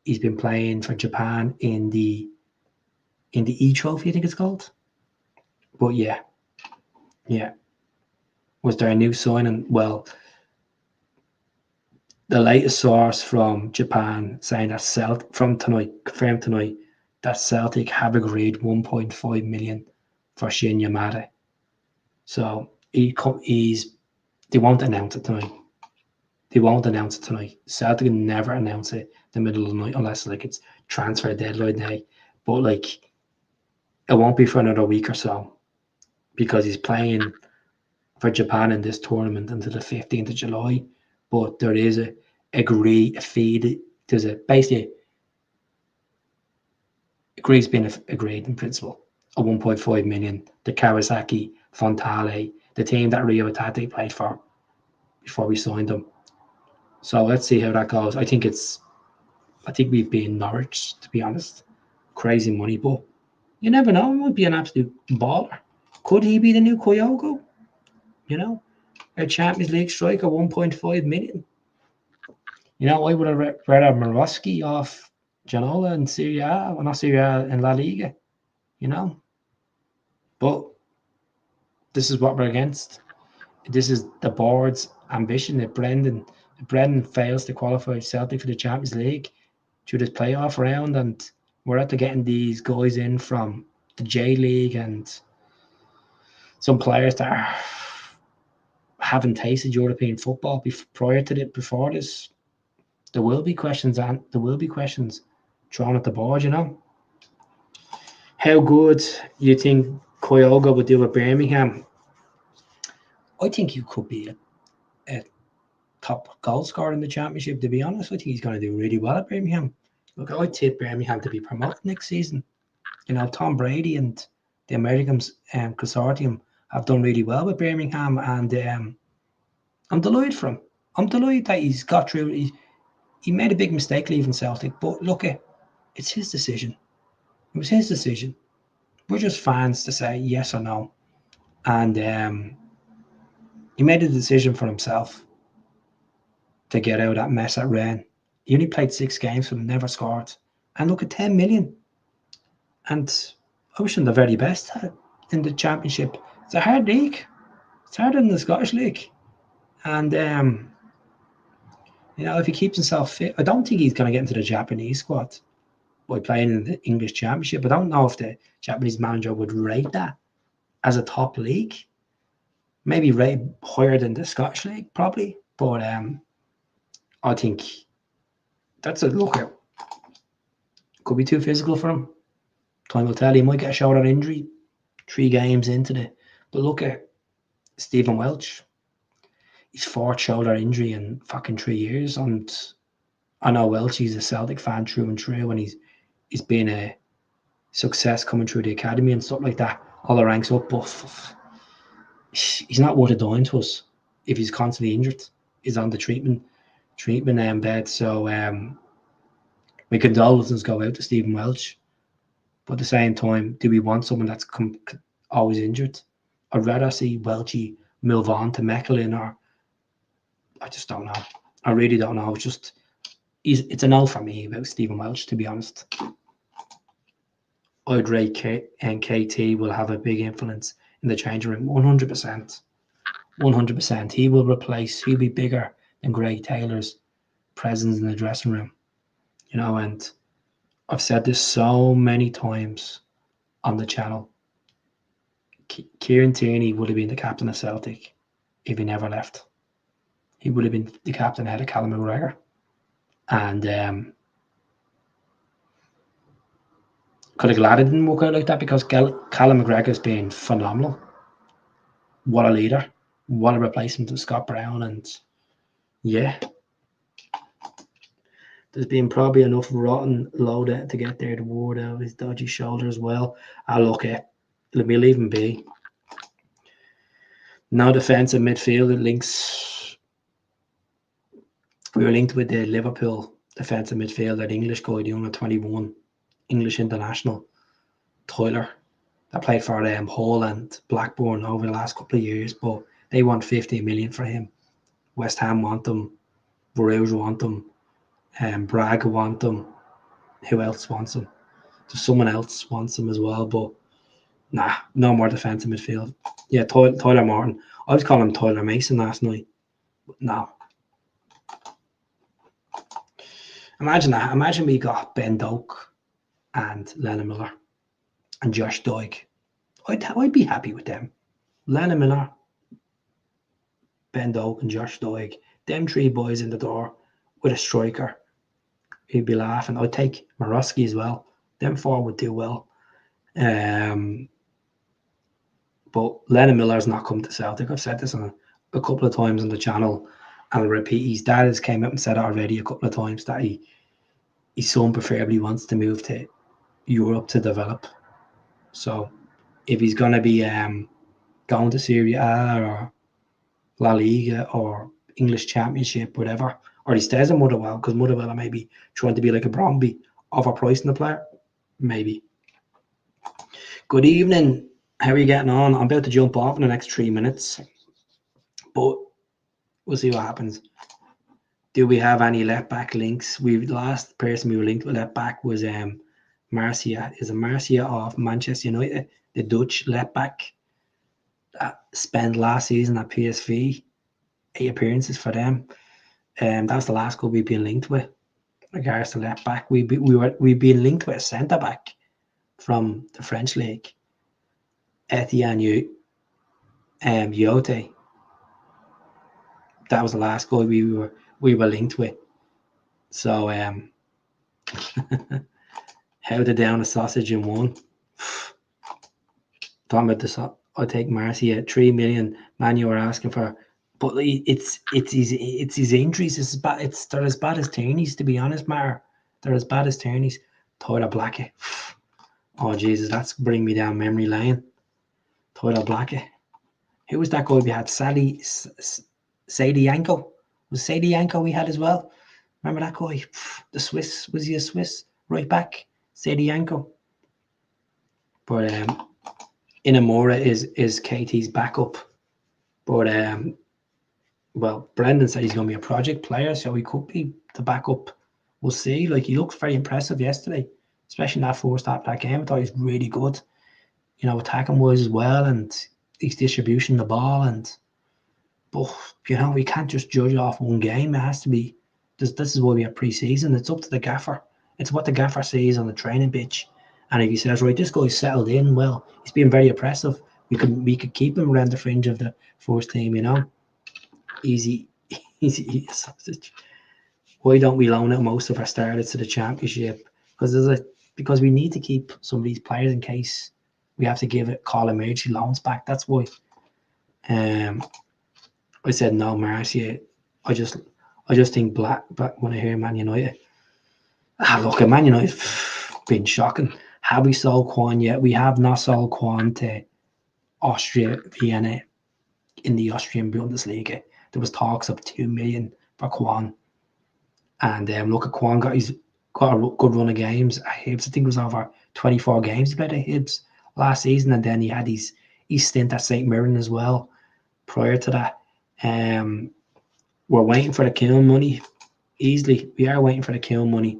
He's been playing for Japan in the E-Trophy, I think it's called. But yeah. Was there a new signing? Well, the latest source from Japan saying that confirmed tonight, that Celtic have agreed 1.5 million for Shin Yamada. So they won't announce it tonight. Celtic never announce it the middle of the night unless it's transfer deadline day. But it won't be for another week or so because he's playing for Japan in this tournament until the 15th of July. But there is agree's been agreed in principle. A 1.5 million. The Kawasaki Fontale, the team that Rio Tate played for before we signed them. So let's see how that goes. I think we've been Norwich, to be honest. Crazy money, but you never know. He might be an absolute baller. Could he be the new Kyogo? You know, a Champions League striker, 1.5 million. You know, I would have rather Maroski off Janola in Serie A, well, not Serie A, in La Liga. You know, but this is what we're against. This is the board's ambition. If Brendan fails to qualify Celtic for the Champions League through this playoff round, and we're after getting these guys in from the J League and some players that haven't tasted European football before this, there will be questions thrown at the board. You know, how good you think Kyogo would do at Birmingham? I think you could be a top goal scorer in the Championship, to be honest. I think he's going to do really well at Birmingham. Look, I tip Birmingham to be promoted next season. You know, Tom Brady and the Americans consortium have done really well with Birmingham, and I'm delighted for him. I'm delighted that he's got through. He made a big mistake leaving Celtic, but look, it's his decision. It was his decision. We're just fans to say yes or no. And he made a decision for himself to get out of that mess at Rennes. He only played 6 games for them, never scored. And look at 10 million. And I wish him the very best in the Championship. It's a hard league. It's harder than the Scottish League. And, you know, if he keeps himself fit, I don't think he's going to get into the Japanese squad by playing in the English Championship. I don't know if the Japanese manager would rate that as a top league. Maybe rate higher than the Scottish League, probably. But I think that's a look at. Could be too physical for him. Time will tell. He might get a shoulder injury 3 games into the. But look at Stephen Welch. His 4th shoulder injury in fucking 3 years. And I know Welch, he's a Celtic fan through and through, and he's been a success coming through the academy and stuff like that. All the ranks up, but he's not worth a dime to us if he's constantly injured. He's on the treatment bed. So my condolences go out to Stephen Welch. But at the same time, do we want someone that's always injured? I'd rather see Welchie move on to Mechlin, or I just don't know. I really don't know. It's a no for me about Stephen Welch, to be honest. I'd rate KT will have a big influence in the changing room, 100%. 100%. He'll be bigger than Greg Taylor's presence in the dressing room. You know, and I've said this so many times on the channel. Kieran Tierney would have been the captain of Celtic if he never left. He would have been the captain ahead of Callum McGregor. And kind of glad it didn't work out like that, because Callum McGregor's been phenomenal. What a leader. What a replacement to Scott Brown. And yeah, there's been probably enough rotten load to get there, the word out of his dodgy shoulder as well. Look at let me leave him be. No defensive midfield links. We were linked with the Liverpool defensive midfielder, the English guy, the under 21 English international, Tyler, that played for Hull and Blackburn over the last couple of years, but they want 50 million for him. West Ham want them, Bruges want them, Braga want them. Who else wants them? There's someone else wants them as well, but nah, no more defensive midfield. Yeah, Tyler Martin. I was calling him Tyler Mason last night, but no. Imagine that. Imagine we got Ben Doak and Lennon Miller and Josh Doig. I'd be happy with them. Lennon Miller, Ben Doak and Josh Doig. Them 3 boys in the door with a striker. He'd be laughing. I'd take Maroski as well. Them 4 would do well. But Lennon Miller's not come to Celtic. I've said this a couple of times on the channel, and I'll repeat. His dad has came up and said it already a couple of times that his son preferably wants to move to Europe to develop. So if he's going to be going to Serie A or La Liga or English Championship, whatever, Or he stays in Motherwell because Motherwell are maybe trying to be like a Bromby, overpricing the player. Maybe. Good evening. How are you getting on? I'm about to jump off in the next 3 minutes, but we'll see what happens. Do we have any left back links? The last person we were linked with left back was Marcia. Is it Marcia of Manchester United, the Dutch left back that spent last season at PSV, 8 appearances for them. That's the last club we've been linked with. Regards to left back, we've been linked with a centre back from the French league, Etienne Yote. That was the last guy we were linked with. So how to down a sausage in one. Talking about this, I'll take Marcia. 3 million. Man, you were asking for, but it's his injuries. They're as bad as Tierney's, to be honest, Mar. They're as bad as Tierney's. Tyler Blackett. Oh Jesus, that's bring me down memory lane. Tyler Blackett. Who was that guy we had? Sadie Yanko. Was Sadie Yanko we had as well? Remember that guy? The Swiss. Was he a Swiss right back? Sadie Yanko. But Inamura is KT's backup. But well, Brendan said he's going to be a project player, so he could be the backup. We'll see. Like, he looked very impressive yesterday, especially in that first half of that game. I thought he was really good, you know, attacking wise as well, and his distribution of the ball. But you know, we can't just judge off one game. It has to be. This is why we have pre-season. It's up to the gaffer. It's what the gaffer sees on the training pitch. And if he says, right, this guy's settled in well, he's been very impressive, we could keep him around the fringe of the first team, you know. Easy sausage. Why don't we loan out most of our starters to the championship? Because we need to keep some of these players in case we have to call emergency loans back. That's why. I said no, Marcia. I just think black when I hear Man United. Look, at Man United been shocking. Have we sold Kwan yet? We have not sold Kwan to Austria, Vienna in the Austrian Bundesliga. There was talks of 2 million for Kwan. And look at Kwan got a good run of games at Hibs. I think it was over 24 games he played at Hibs last season, and then he had his stint at St. Mirren as well prior to that. We're waiting for the Kiln money easily. We are waiting for the Kiln money,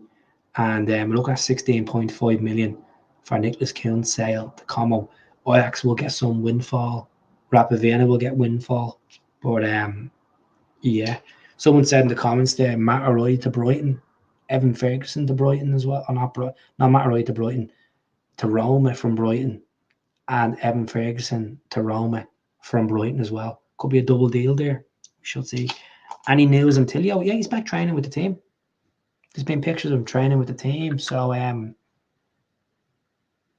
and we're looking at 16.5 million for Nicholas Kiln's sale to Como. Ajax will get some windfall. Rapid Vienna will get windfall, but yeah. Someone said in the comments there, Matt Arroy to Brighton, Evan Ferguson to Brighton as well. Or not Matt Arroy to Brighton, to Roma from Brighton, and Evan Ferguson to Roma from Brighton as well. Could be a double deal there. We shall see. Any news on Tilio? Yeah, he's back training with the team. There's been pictures of him training with the team. So I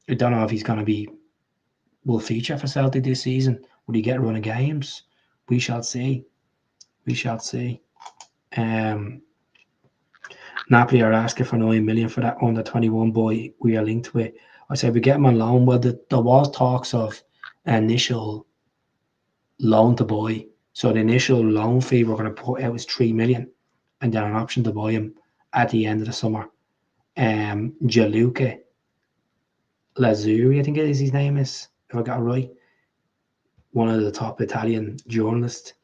don't know if he's going to will feature for Celtic this season. Will he get a run of games? We shall see. We shall see. Napoli are asking for 9 million for that under 21 boy we are linked with. I said we get him on loan. Well, there was talks of an initial loan to buy. So the initial loan fee we're going to put out is 3 million, and then an option to buy him at the end of the summer. Gianluca Lazzuri, I think it is his name is, if I got it right. One of the top Italian journalists.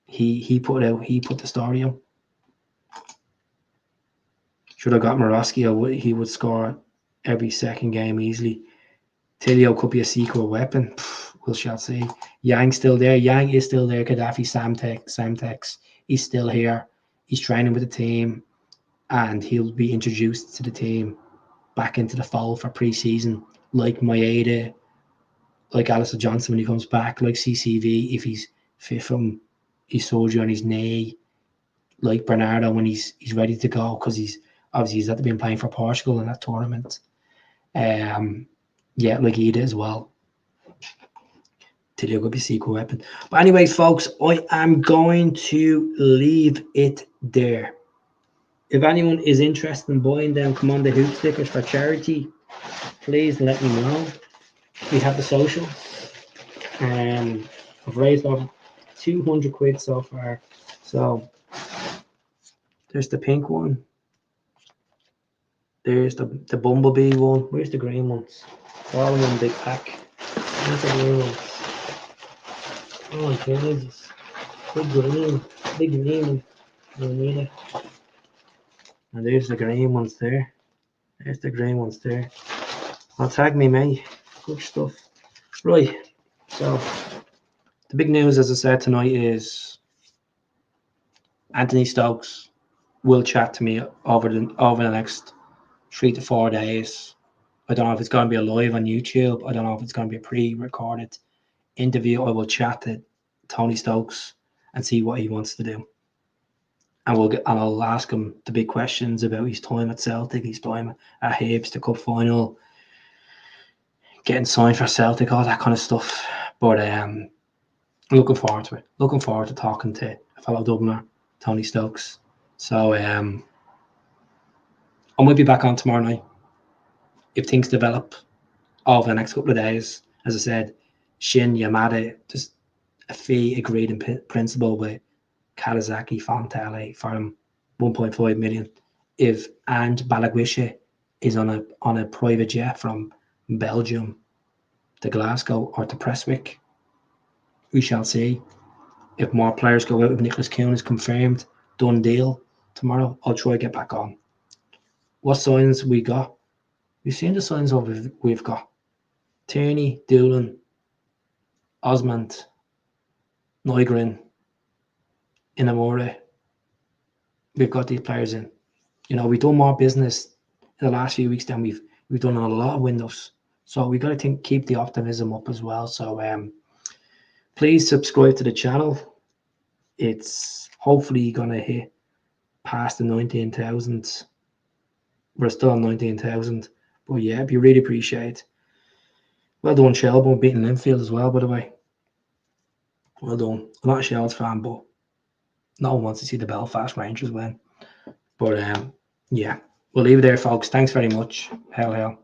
He put the story out. Should have got Morosky, he would score every second game easily. Tilio could be a secret weapon. We shall see. Yang still there. Yang is still there. Gaddafi, Samtex. He's still here. He's training with the team, and he'll be introduced to the team back into the fold for pre-season, like Maeda, like Alistair Johnson when he comes back, like CCV if he's fit from his surgery on his knee, like Bernardo when he's ready to go, because he's had to been playing for Portugal in that tournament. Yeah, like Ida as well. Tilio could be secret weapon. But anyways, folks, I am going to leave it there. If anyone is interested in buying them Come On The Hoop stickers for charity, please let me know. We have the social. I've raised over 200 quid so far. So There's the pink one. There's the bumblebee one. Where's the green ones? All in one big pack. Where's the green ones? Oh, Jesus. Big green one. You need it. And there's the green ones there. There's the green ones there. Well, tag me, mate. Good stuff. Right. So, the big news, as I said tonight, is Anthony Stokes will chat to me over the next 3 to 4 days. I don't know if it's going to be a live on YouTube. I don't know if it's going to be a pre-recorded interview. I will chat to Tony Stokes and see what he wants to do. And I'll ask him the big questions about his time at Celtic, his time at Hibs, the cup final, getting signed for Celtic, all that kind of stuff. But looking forward to it. Looking forward to talking to a fellow Dubliner, Tony Stokes. So I might be back on tomorrow night if things develop over the next couple of days. As I said, Shin Yamada, just a fee agreed in principle with Kawasaki Fontelle for him, 1.5 million. If Ange Balikwisha is on a private jet from Belgium to Glasgow or to Prestwick, we shall see. If more players go out, if Nicholas Kuhn is confirmed, done deal tomorrow, I'll try to get back on. What signs we got? We've seen the signs of we've got. Tierney, Doolan, Osmond, Nygren, Inamore. We've got these players in. We've done more business in the last few weeks than we've done on a lot of windows. So we got to keep the optimism up as well. So please subscribe to the channel. It's hopefully gonna hit past the 19,000. We're still on 19,000. But yeah, it'd be really appreciated. Well done, Shelbourne, beating Linfield as well, by the way. Well done. I'm not a Shells fan, but no one wants to see the Belfast Rangers win. But yeah, we'll leave it there, folks. Thanks very much. Hell.